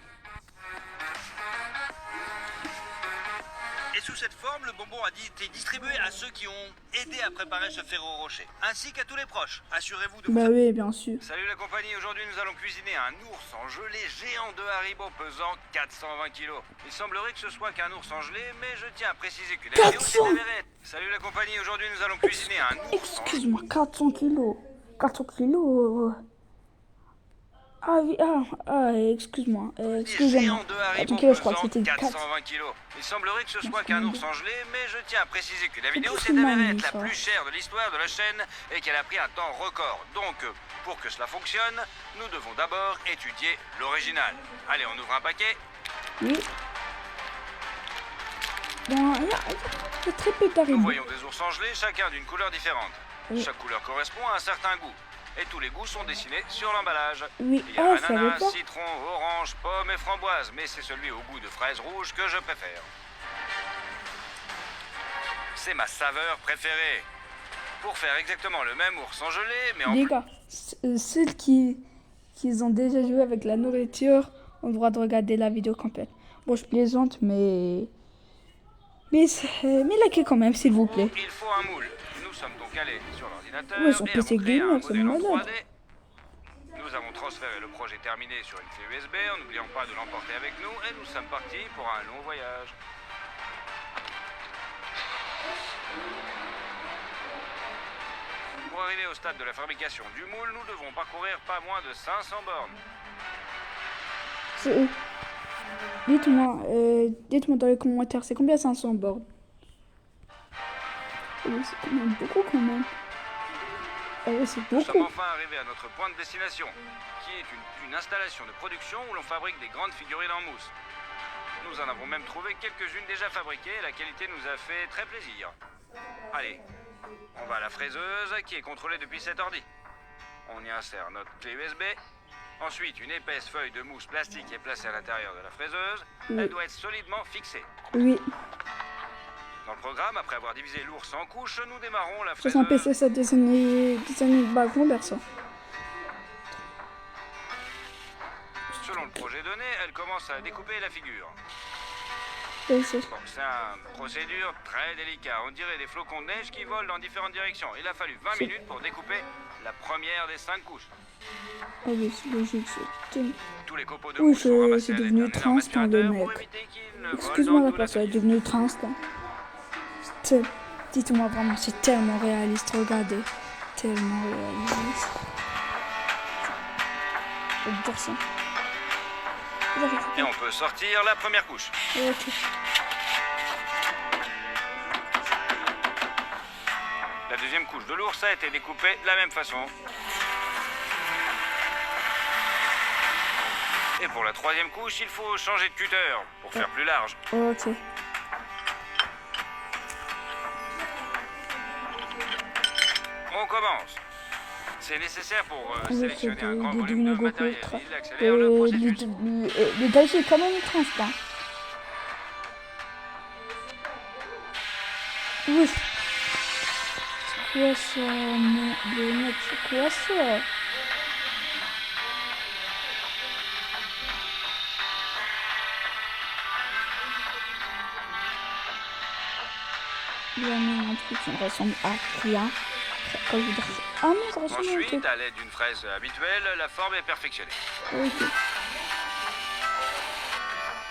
Et sous cette forme, le bonbon a été distribué à ceux qui ont aidé à préparer ce Ferro Rocher, ainsi qu'à tous les proches. Assurez-vous de vous... Bah oui, bien sûr. Salut la compagnie, aujourd'hui nous allons cuisiner un ours en gelée géant de Haribo pesant 420 kg. Il semblerait que ce soit qu'un ours en gelée, mais je tiens à préciser que la vidéo s'est 400. avérée. Salut la compagnie, aujourd'hui nous allons cuisiner un ours en gelée. Excuse-moi, 400 kilos. 400 kilos. Ah oui, excuse-moi. Excusez-moi. Géant de Haribo 400 kilos, je crois que pesant c'était 4. 420 kg. Il semblerait que ce soit qu'un ours en gelée, mais je tiens à préciser que la vidéo qu'est-ce s'est qu'il m'a avérée mis, être la ça plus chère de l'histoire de la chaîne et qu'elle a pris un temps record. Donc, pour que cela fonctionne, nous devons d'abord étudier l'original. Allez, on ouvre un paquet. Oui. Bon, il y a très peu Nous d'arrivées. voyons des ours en gelée, chacun d'une couleur différente. Oui. Chaque couleur correspond à un certain goût. Et tous les goûts sont dessinés sur l'emballage. Oui, Il y a je savais ananas, pas. citron, orange, pomme et framboise, mais c'est celui au goût de fraise rouge que je préfère. C'est ma saveur préférée. Pour faire exactement le même ours en gelée, mais en Les gars, ceux qui ont déjà joué avec la nourriture ont le droit de regarder la vidéo complète. Bon, je plaisante, mais likez quand même, s'il vous plaît. il faut un moule. Nous sommes donc allés sur l'ordinateur Ouais, son et PC avons créé un gamer, c'est modèle en malade. 3D. Nous avons transféré le projet terminé sur une clé USB en n'oubliant pas de l'emporter avec nous et nous sommes partis pour un long voyage. Pour arriver au stade de la fabrication du moule, nous devons parcourir pas moins de 500 bornes. C'est- Dites-moi dans les commentaires, c'est combien 500 bornes? Oui, c'est quand même beaucoup quand même. Ah oui, c'est Nous sommes beaucoup. enfin arrivés à notre point de destination, qui est une installation de production où l'on fabrique des grandes figurines en mousse. Nous en avons même trouvé quelques-unes déjà fabriquées et la qualité nous a fait très plaisir. Allez, on va à la fraiseuse qui est contrôlée depuis cet ordi. On y insère notre clé USB. Ensuite, une épaisse feuille de mousse plastique est placée à l'intérieur de la fraiseuse. Oui. Elle doit être solidement fixée. Oui, Dans le programme, après avoir divisé l'ours en couches, nous démarrons la ça c'est un fraiseuse. PC, ça dessine bah, ça. Selon le projet donné, elle commence à découper la figure. Oui, c'est- Bon, c'est une procédure très délicate. On dirait des flocons de neige qui volent dans différentes directions. Il a fallu 20 minutes pour découper la première des 5 couches. Ah oui, c'est logique. Tous les copeaux de Oui, mousse sont ramassés c'est à l'aide devenu d'un énorme transparent, le aspirateur pour mec. éviter qu'ils ne volent Excuse-moi dans la tout personne, est l'atelier. devenu transparent. Dites-moi vraiment, c'est tellement réaliste, regardez. Tellement réaliste. J'adore ça. Et on peut sortir la première couche. Ok. La deuxième couche de l'ours a été découpée de la même façon. Et pour la troisième couche, il faut changer de cutter pour faire plus large. Ok. On commence. C'est nécessaire pour On va sélectionner faire un grand des volume de Goku matériel. Ultra. Il accélère le processus. Le danger est quand même transparent. Oui. C'est quoi ça, le mec, c'est quoi ça? Il a mis un truc qui ne ressemble à rien. Quand je veux dire ça. Ah non, ça ressemble à un Ensuite, truc. à l'aide d'une fraise habituelle, la forme est perfectionnée. Ok.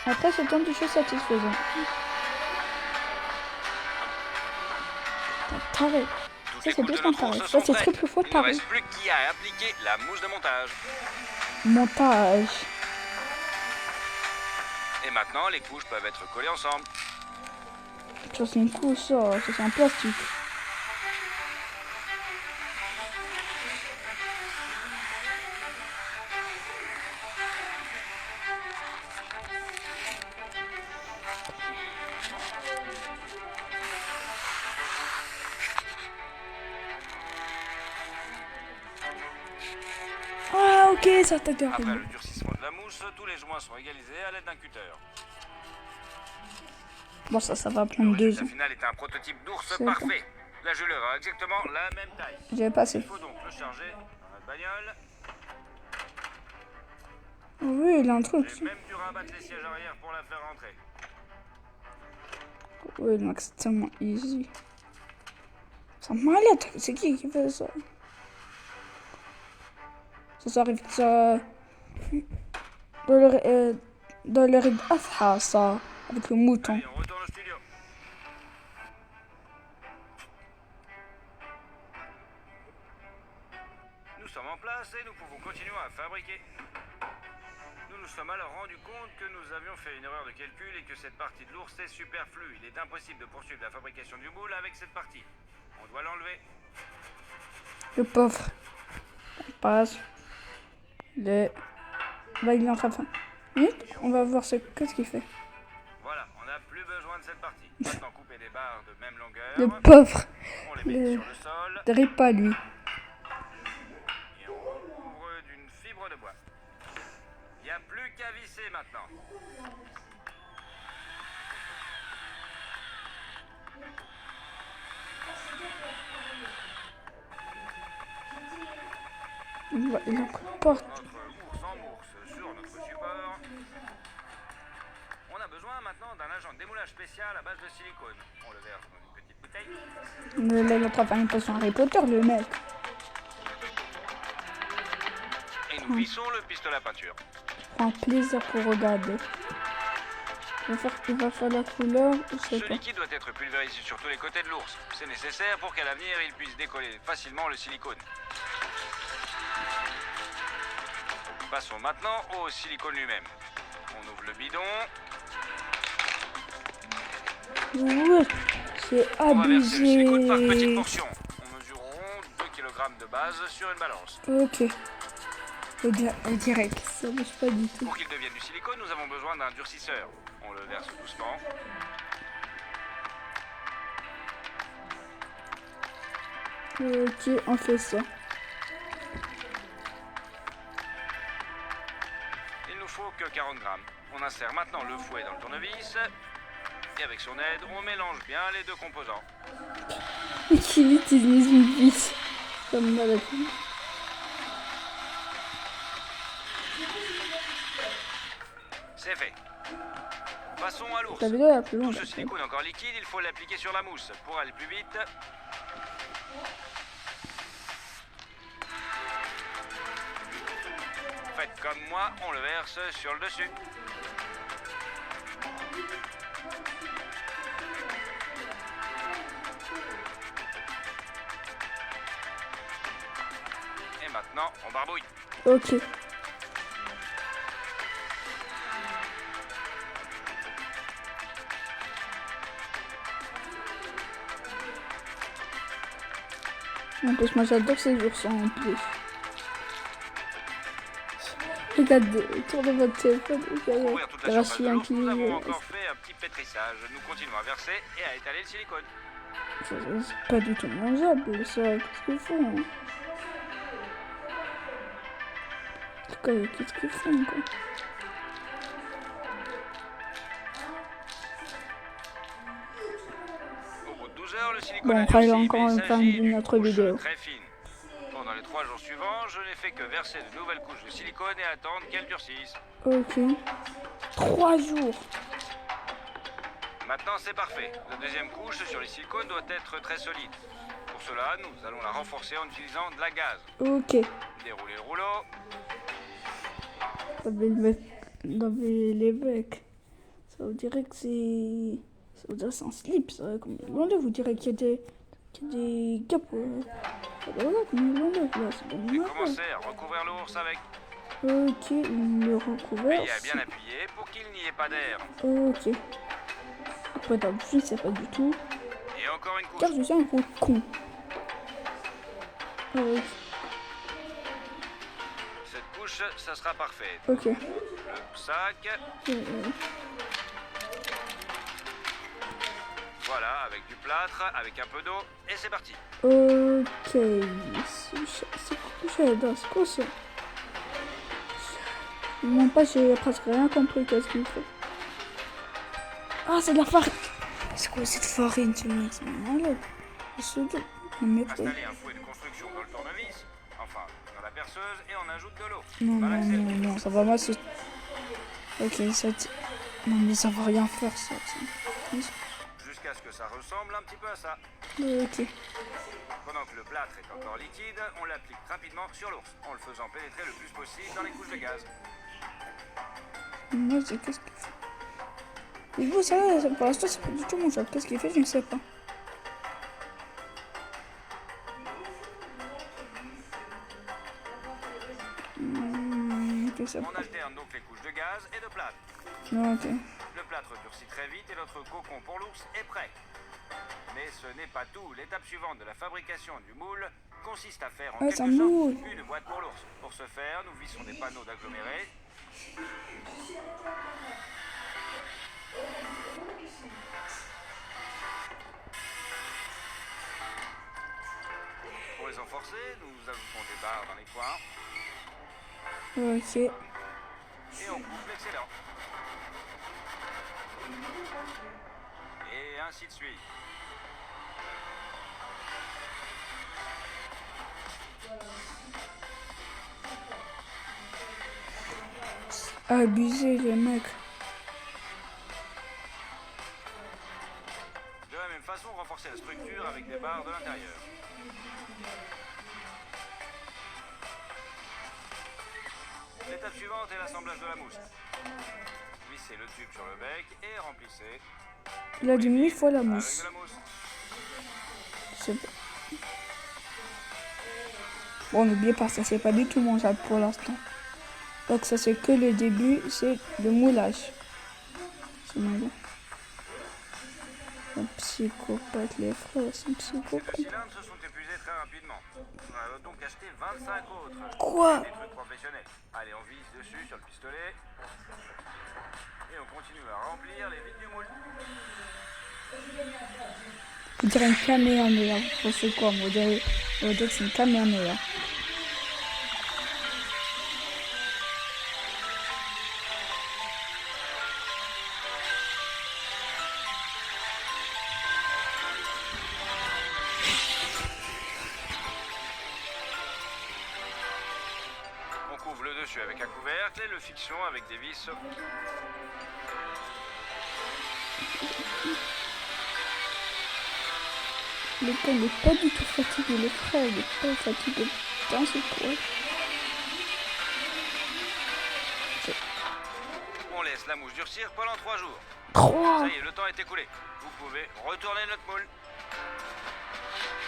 Après, ce temps du jeu satisfaisant. Taré. Toutes Ça, les c'est couches plus de qu'un notre taré. ours Ça, sont c'est prêtes. triple fois Il ne taré. reste plus qu'à appliquer la mousse de montage. Montage. Et maintenant, les couches peuvent être collées ensemble. Ça, c'est une couche, ça c'est en plastique. Ah, ok, ça t'a Après gardé. le durcissement de la mousse, tous les joints sont égalisés à l'aide d'un cutter. Bon, ça va Le prendre 2 résultat ans. final est un prototype d'ours C'est parfait. La gelure a exactement la même taille. J'ai passé. Il faut donc le charger dans notre bagnole. Oui, il a un truc. J'ai même dû rabattre les sièges arrière pour la faire rentrer. Oui, donc c'est tellement easy. C'est malade. C'est qui fait ça? Ça arrive ça. Dans le Rid Afha, ça. Avec le mouton. Allez, on retourne au studio. Nous sommes en place et nous pouvons continuer à fabriquer. Nous nous sommes alors rendus compte que nous avions fait une erreur de calcul et que cette partie de l'ours est superflue. Il est impossible de poursuivre la fabrication du moule avec cette partie. On doit l'enlever. Le pauvre. On passe. Là, il est en train de faire. On va voir qu'est-ce qu'il fait. Voilà, on n'a plus besoin de cette partie. Maintenant, couper des barres de même longueur. Le pauvre. On les met sur le sol N'arrive pas lui. et on recouvre d'une fibre de bois. Il n'y a plus qu'à visser maintenant. Il en porte. Notre ours en mourse sur notre support. On a besoin maintenant d'un agent de démoulage spécial à base de silicone. On le verse dans une petite bouteille. Là, il est en train de faire une potion Harry Potter, le mec. Et nous vissons le pistolet à peinture. Prends plaisir pour regarder. Il va faire la couleur, je sais Ce pas. liquide doit être pulvérisé sur tous les côtés de l'ours. C'est nécessaire pour qu'à l'avenir, il puisse décoller facilement le silicone. Passons maintenant au silicone lui-même. On ouvre le bidon. Ouais, c'est On va verser le silicone par petites abusé. portions. On mesureront 2 kg de base sur une balance. Ok. Direct, ça bouge pas du tout. Pour qu'il devienne du silicone, nous avons besoin d'un durcisseur. On le verse doucement. Ok, on fait ça. Il nous faut que 40 grammes. On insère maintenant le fouet dans le tournevis. Et avec son aide, on mélange bien les deux composants. Qui utilise une vis comme malade. C'est fait. Passons à l'ours. Ta vidéo est la plus longue. Tout ce silicone encore liquide, il faut l'appliquer sur la mousse. Pour aller plus vite, faites comme moi, on le verse sur le dessus. Et maintenant, on barbouille. Ok. En plus, moi j'adore ces oursons en plus. Regardez, autour de votre téléphone, Pour couvrir toute la il y a surface de un l'ours, qui... nous avons encore fait un petit pétrissage. Nous continuons à verser et à étaler le silicone. C'est pas du tout mangeable, ça. Qu'est-ce qu'ils font? Qu'est-ce qu'ils font, quoi? Au bout de 12 heures, le silicone Bon, a après, il y a durci, encore mais une il fin s'agit d'une d'une autre couche vidéo. très fine. Pendant les 3 jours suivants, je n'ai fait que verser de nouvelles couches de silicone et attendre qu'elles durcissent. Ok. 3 jours. Maintenant, c'est parfait. La deuxième couche sur les silicones doit être très solide. Pour cela, nous allons la renforcer en utilisant de la gaze. Ok. Déroulez le rouleau. Dans les mecs. Ça vous dirait que c'est... Ça vous dirait que c'est un slip, ça. Comme il l'enlève, vous direz qu'il y a des capes. Voilà, comme il l'enlève, là. C'est J'ai bon. commencé à recouvrir l'ours avec. Ok, il le recouvert. Veillez à bien appuyer pour qu'il n'y ait pas d'air. Ok. Après, dans le fil, c'est pas du tout. Et encore une couche. Car je suis un gros con. Cette couche, ça sera parfait. Ok. Le sac, voilà, avec du plâtre, avec un peu d'eau, et c'est parti. Ok. C'est quoi ça? Mon pas, j'ai presque rien compris. Qu'est-ce qu'il fait? Ah, c'est de la farine. C'est quoi cette farine, ce mec? C'est malade. C'est de... Installez un fouet de construction dans le tournevis, enfin, dans la perceuse, et on ajoute de l'eau. Non, ça va mal se... Ok, ça... Non, mais ça va rien faire, ça. Jusqu'à ce que ça ressemble un petit peu à ça. Ok. Pendant que le plâtre est encore liquide, on l'applique rapidement sur l'ours, en le faisant pénétrer le plus possible dans les couches de gaz. Moi, c'est qu'est-ce qu'il fait? Et vous, ça, pour l'instant, c'est pas du tout mon job. Qu'est-ce qu'il fait? Je ne sais pas. On alterne donc les couches de gaz et de plâtre. Ok. Le plâtre durcit très vite et notre cocon pour l'ours est prêt. Mais ce n'est pas tout. L'étape suivante de la fabrication du moule consiste à faire en quelque sorte une boîte pour l'ours. Pour ce faire, nous vissons des panneaux d'agglomérés. Pour les enforcer, nous ajoutons des barres dans les coins. Ok. Et on coupe l'excédent. Et ainsi de suite. Abusé, les mecs. De la même façon, renforcer la structure avec des barres de l'intérieur. L'étape suivante est l'assemblage de la mousse. Vissez le tube sur le bec et remplissez. Il a dit 1000 fois la Avec mousse. de la mousse. C'est bon. Bon, n'oubliez pas, ça c'est pas du tout mangeable pour l'instant. Donc ça c'est que le début, c'est le moulage. C'est malin. Un psychopathe, les frères, c'est un Ces deux psychopathe. cylindres se sont épuisés très rapidement. On a donc acheté 25 autres. Quoi? Des trucs professionnels. Allez, on visse dessus sur le pistolet. Et on continue à remplir les vides du moule. On dirait une Kamehameha. Vous savez quoi? On dirait que c'est une Kamehameha. On couvre le dessus avec un couvercle et le fixons avec des vis. Le gars n'est pas du tout fatigué, le frère il est pas fatigué. Putain, c'est quoi? On laisse la mousse durcir pendant 3 jours. 3! Ça y est, le temps est écoulé. Vous pouvez retourner notre moule.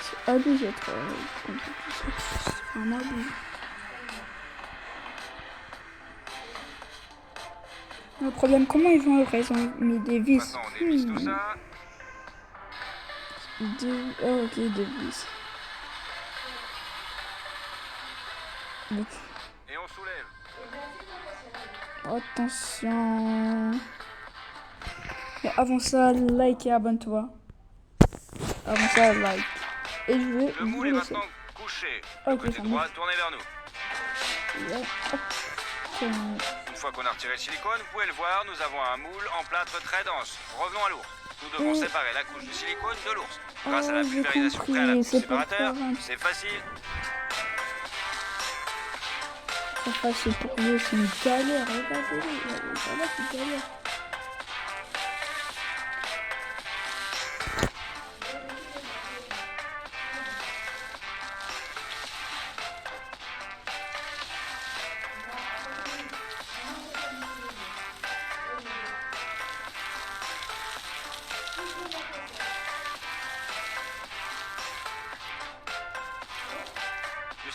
C'est abusé, trop compliqué. C'est vraiment abusé. Le problème, comment ils vont ouvrir? Ils ont mis des vis. Maintenant, on dévisse tout ça. Oh, ok, des vis. Et on soulève. Attention. Mais avant ça, like et abonne-toi. Avant ça, like. Et je vais Le moule est vous laisser. maintenant couché. Ok, Le côté ça droit marche. tourné vers nous. Ouais, hop. C'est bon. Une fois qu'on a retiré le silicone, vous pouvez le voir, nous avons un moule en plâtre très dense. Revenons à l'ours. Nous devons séparer la couche de silicone de l'ours. Grâce à la j'ai pulvérisation compris, préalable du c'est pour séparateur, faire un- c'est facile. C'est facile pour lui, c'est une galère. Regardez-le, voilà, c'est une galère.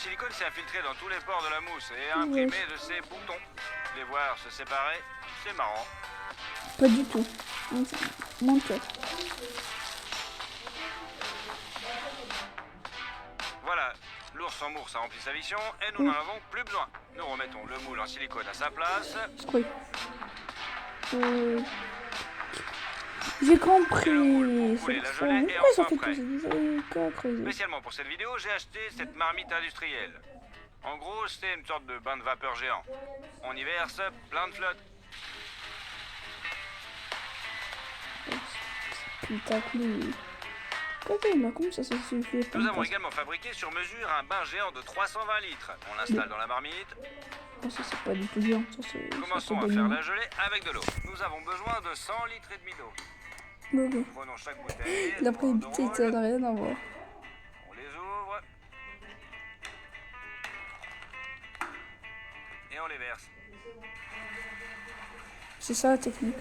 silicone s'est infiltré dans tous les pores de la mousse et a imprimé de ces boutons. Les voir se séparer, c'est marrant. Pas du tout. Menteur. Voilà, l'ours en mours a rempli sa mission et nous n'en avons plus besoin. Nous remettons le moule en silicone à sa place. Oui. J'ai compris. Couler la C'est gelée et pourquoi ça enfin fait prêt. tout. Spécialement pour cette vidéo, j'ai acheté cette marmite industrielle. En gros, c'était une sorte de bain de vapeur géant. On y verse plein de flotte. Putaclic. Comment ça se fait? Nous avons également fabriqué sur mesure un bain géant de 320 litres. On l'installe dans la marmite. Oh, ça c'est pas du tout bien. Commençons à faire la gelée avec de l'eau. Nous avons besoin de 100 litres et demi d'eau. Oui. Prenons chaque bouteille. L'après-midi, ça n'a rien à voir. On les ouvre. Et on les verse. C'est ça la technique.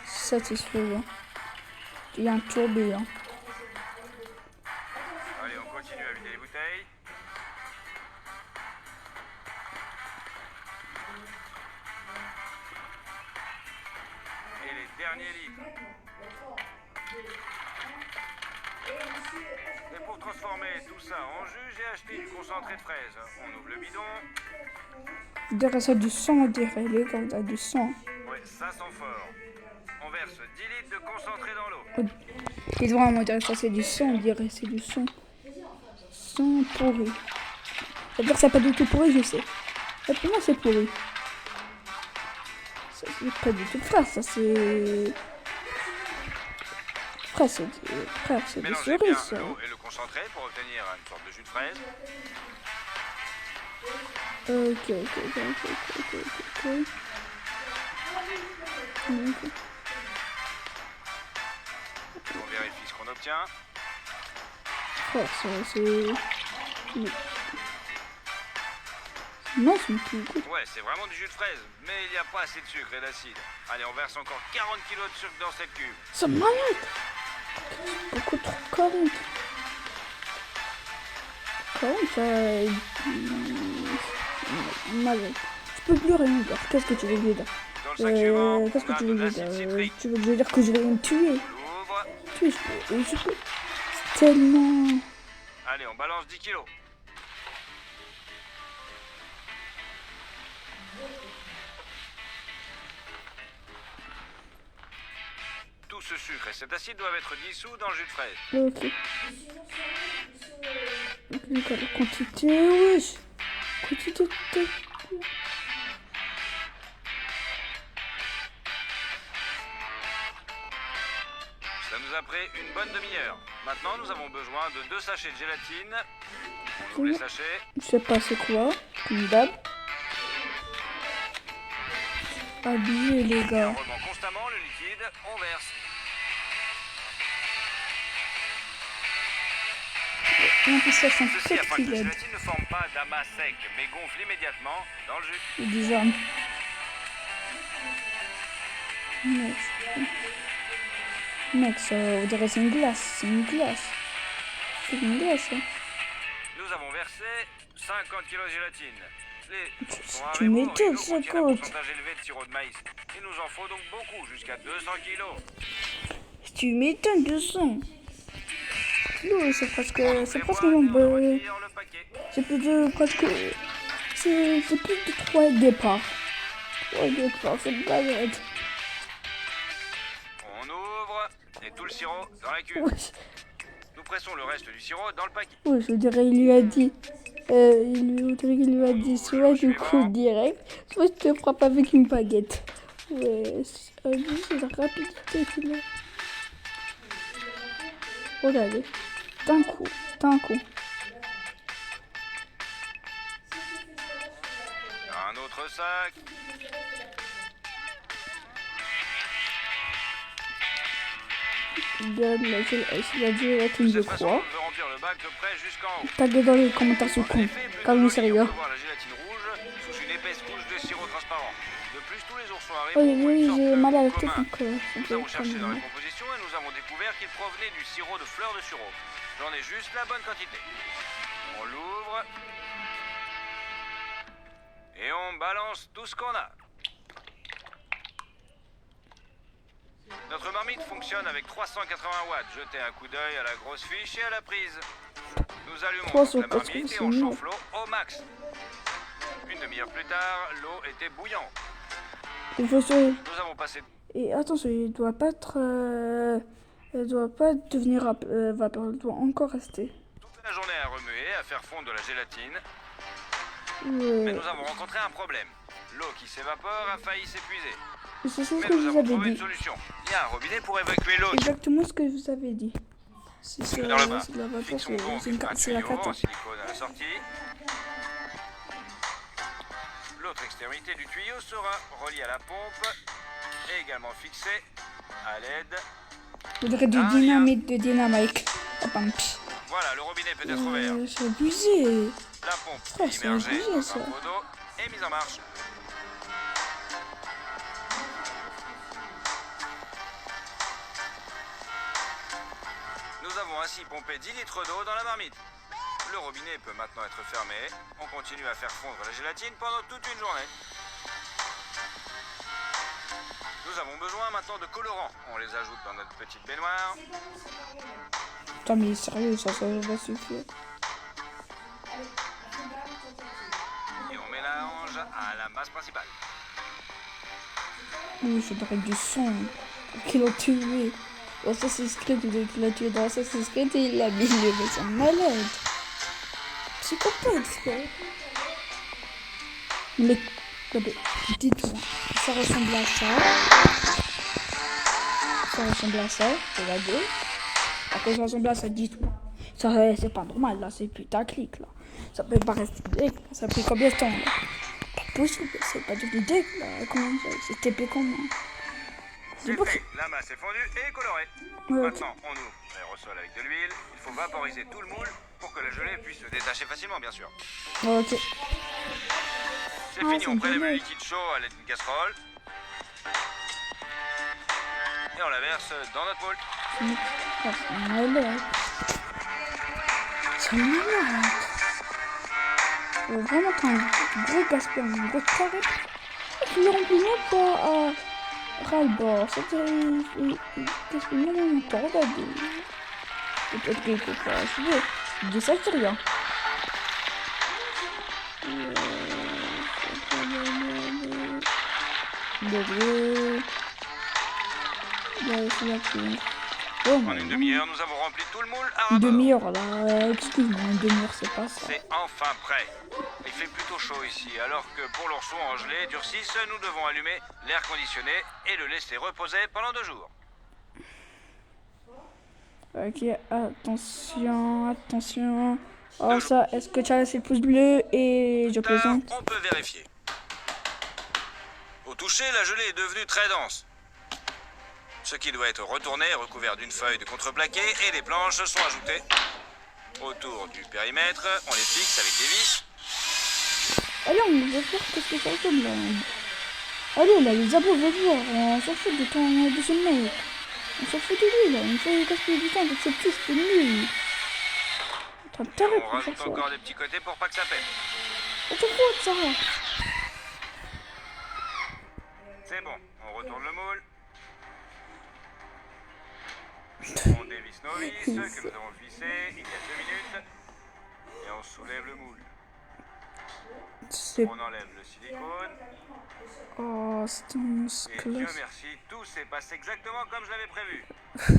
Satisfaisant. Il y a un tourbillon. Allez, on continue à vider les bouteilles. Et les derniers litres. Et pour transformer tout ça en jus, j'ai acheté du concentré de fraise. On ouvre le bidon. On dirait ça du sang, on dirait. Les gars, on a du sang. Ouais, ça sent fort. On verse 10 litres de concentré dans l'eau. Et vraiment, on dirait ça, c'est du sang, on dirait. C'est du sang. Sang pourri. Ça veut dire que c'est pas du tout pourri, je sais. Et pour moi, c'est pourri. Ça, c'est pas du tout frais, ça, c'est... Frère, c'est des Mélangez bien cerises, ça. l'eau et le concentré pour obtenir une sorte de jus de fraise. Ok. On vérifie ce qu'on obtient. Frère, ça, c'est... Non, c'est plus good. Ouais, c'est vraiment du jus de fraise, mais il n'y a pas assez de sucre et d'acide. Allez, on verse encore 40 kilos de sucre dans cette cuve. C'est malade. Beaucoup trop 40. 40, ça... Malade. Je peux plus rien dire. Qu'est-ce que tu veux lui dire? Dans le sac suivant, Qu'est-ce que on a tu de veux lui l'acide dire? citrique. Tu veux dire que je vais me tuer? J'ouvre. Tuer, je peux... C'est tellement... Allez, on balance 10 kilos. Tout ce sucre et cet acide doivent être dissous dans le jus de fraise. Ok, la quantité, wesh. Quantité de... Ça nous a pris une bonne demi-heure. Maintenant, nous avons besoin de 2 sachets de gélatine. On ouvre les sachets. Je sais pas c'est quoi, comme d'hab. Habillé les On gars. remet constamment le liquide, on verse. En plus ça sent Ceci afin que la petit gélatine ne forme pas d'amas sec, mais gonfle immédiatement dans le jus. et du jaune. Mec, ça, on dirait c'est une glace, c'est une glace. C'est une glace, hein. Nous avons versé 50 kg de gélatine. Les sont Tu arrivés, m'étonnes, et l'eau contient un 50. pourcentage élevé de sirop de maïs. Il nous en faut donc beaucoup, jusqu'à 200 kg. Tu m'étonnes de son. Non, c'est presque Le paquet. c'est plus de presque, c'est plus de 3 départs. 3 départs, c'est une galette. On ouvre, et tout le sirop dans la cuve. Ouais, Nous pressons le reste du sirop dans le paquet. ouais, je dirais, il lui a dit, il lui a dit, soit tu coupes direct, soit je te frappe avec une baguette. Ouais, c'est la rapidité qu'il a. Regardez, d'un coup. Un autre sac. Il y a de la gélatine, De je cette façon, crois. on peut remplir le bac de près jusqu'en haut. Taguez dans les commentaires ce con. Calme sérieux. On peut voir la gélatine rouge sous une épaisse couche de sirop transparent. De plus, tous les oursons Oui, arrivent. j'ai mal à la tête commun. encore. Nous avons cherché dans la composition et nous avons découvert qu'il provenait du sirop de fleurs de sureau. J'en ai juste la bonne quantité. On l'ouvre. Et on balance tout ce qu'on a. Notre marmite fonctionne avec 380 watts. Jetez un coup d'œil à la grosse fiche et à la prise. Nous allumons la marmite et on chauffe l'eau au max. Une demi-heure plus tard, l'eau était bouillante. Il faut se... Nous avons passé... Et attention, il doit pas être... il doit pas devenir vapeur, il doit encore rester. toute la journée à remuer, à faire fondre de la gélatine. Mais nous avons rencontré un problème. L'eau qui s'évapore a failli s'épuiser. C'est ce Mais que nous je vous avons avais trouvé une dit. solution. Il y a un robinet pour évacuer l'eau. Exactement ce que je vous avais dit. C'est Dans le bas. de la vapeur, Fixons donc c'est un la tuyau cata. en silicone à la sortie. L'autre extrémité du tuyau sera reliée à la pompe et également fixée à l'aide. Il faudrait du dynamite de dynamite. Voilà, le robinet peut être ouvert. C'est abusé. La pompe Frère, est c'est immergée abusé, dans un ça. pot d'eau et mise en marche. Nous avons ainsi pompé 10 litres d'eau dans la marmite. Le robinet peut maintenant être fermé. On continue à faire fondre la gélatine pendant toute une journée. Nous avons besoin maintenant de colorants. On les ajoute dans notre petite baignoire. Putain, mais sérieux, ça va suffire. Et on mélange à la masse principale. Oui, il faudrait du son. Qu'ils l'ont tué. Dans Assassin's Creed, il l'a tué dans Assassin's Creed et il l'a mis. Mais c'est malade. Psychopathe, frère. Mais dites-moi, ça ressemble à ça. Ça ressemble à ça, regardez. À quoi ça ressemble à ça, dites-moi. Ça, c'est pas normal, là, c'est putaclic, là. Ça peut pas rester deck, là. Ça fait combien de temps, là? Pas possible, c'est pas devenu deck, là. Comment ça? C'est TP comment? C'est fait, la masse est fondue et colorée. Ouais, Maintenant, on ouvre l'aérosol avec de l'huile. Il faut vaporiser tout le moule pour que la gelée puisse se détacher facilement, bien sûr. Ok. C'est fini, c'est on prélève bien. le liquide chaud à l'aide d'une casserole. Et on la verse dans notre moule. C'est malade. C'est malade. Vraiment, t'as un gros gaspillage, un gros carré. Tu le remplis même pas à ras-le-bord. C'était... Il gaspille même pas, regardez. Peut-être qu'il faut pas achever. Je dis ça, c'est rien. En une demi-heure, nous avons rempli tout le moule à Une ras-bord. demi-heure là, excuse-moi, une demi-heure c'est pas ça. C'est enfin prêt. Il fait plutôt chaud ici, alors que pour l'ourson en gelée durcisse, nous devons allumer l'air conditionné et le laisser reposer pendant 2 jours. Ok, attention. Oh ça, est-ce que tu as laissé le pouce bleu et je Plus tard, présente. on peut vérifier. Au toucher, la gelée est devenue très dense. Ce qui doit être retourné est recouvert d'une feuille de contreplaqué et des planches sont ajoutées autour du périmètre. On les fixe avec des vis. Allez, on va voir qu'est-ce que ça ressemble là. Allez, là, les abos, va voir. On s'en fout de ce mec. On s'en fout de lui là. On fait gaspiller du temps avec ce petit, c'est nul. T'as intérêt On pour faire rajoute ça. encore des petits côtés pour pas que ça pète. On te fout de ça. C'est bon, on retourne le moule. On dévisse nos vis que nous avons vissées il y a 2 minutes. Et on soulève le moule. C'est... On enlève le silicone. Oh, c'est un Et Dieu muscleur. merci, tout s'est passé exactement comme je l'avais prévu.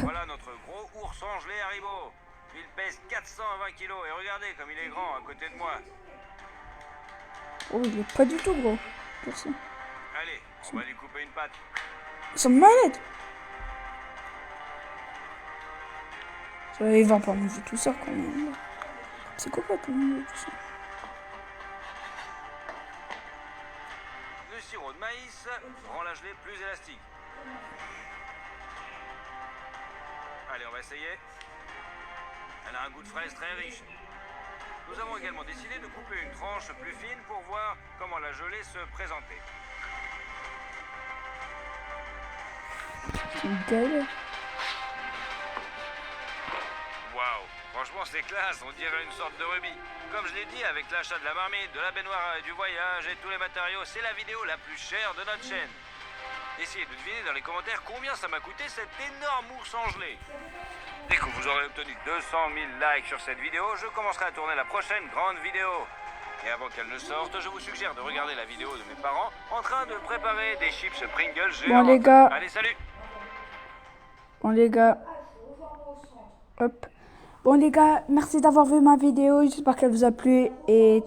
Voilà notre gros ourson gelé Haribo. Il pèse 420 kilos et regardez comme il est grand à côté de moi. Oh, il est pas du tout gros. Merci. Allez, on va lui couper une patte. Ils sont malades. Ça, il va pas manger tout ça quand même. C'est quoi pas pour manger tout ça? Le sirop de maïs rend la gelée plus élastique. Allez, on va essayer. Elle a un goût de fraise très riche. Nous avons également décidé de couper une tranche plus fine pour voir comment la gelée se présentait. C'est une gueule. franchement, c'est classe, on dirait une sorte de rubis. Comme je l'ai dit, avec l'achat de la marmite, de la baignoire, du voyage et tous les matériaux, c'est la vidéo la plus chère de notre chaîne. Essayez de deviner dans les commentaires combien ça m'a coûté cet énorme ours en gelée. Dès que vous aurez obtenu 200 000 likes sur cette vidéo, je commencerai à tourner la prochaine grande vidéo. Et avant qu'elle ne sorte, je vous suggère de regarder la vidéo de mes parents en train de préparer des chips Pringles géants. Bon les gars. Allez, salut. Bon les gars. Hop. Bon les gars, merci d'avoir vu ma vidéo. J'espère qu'elle vous a plu et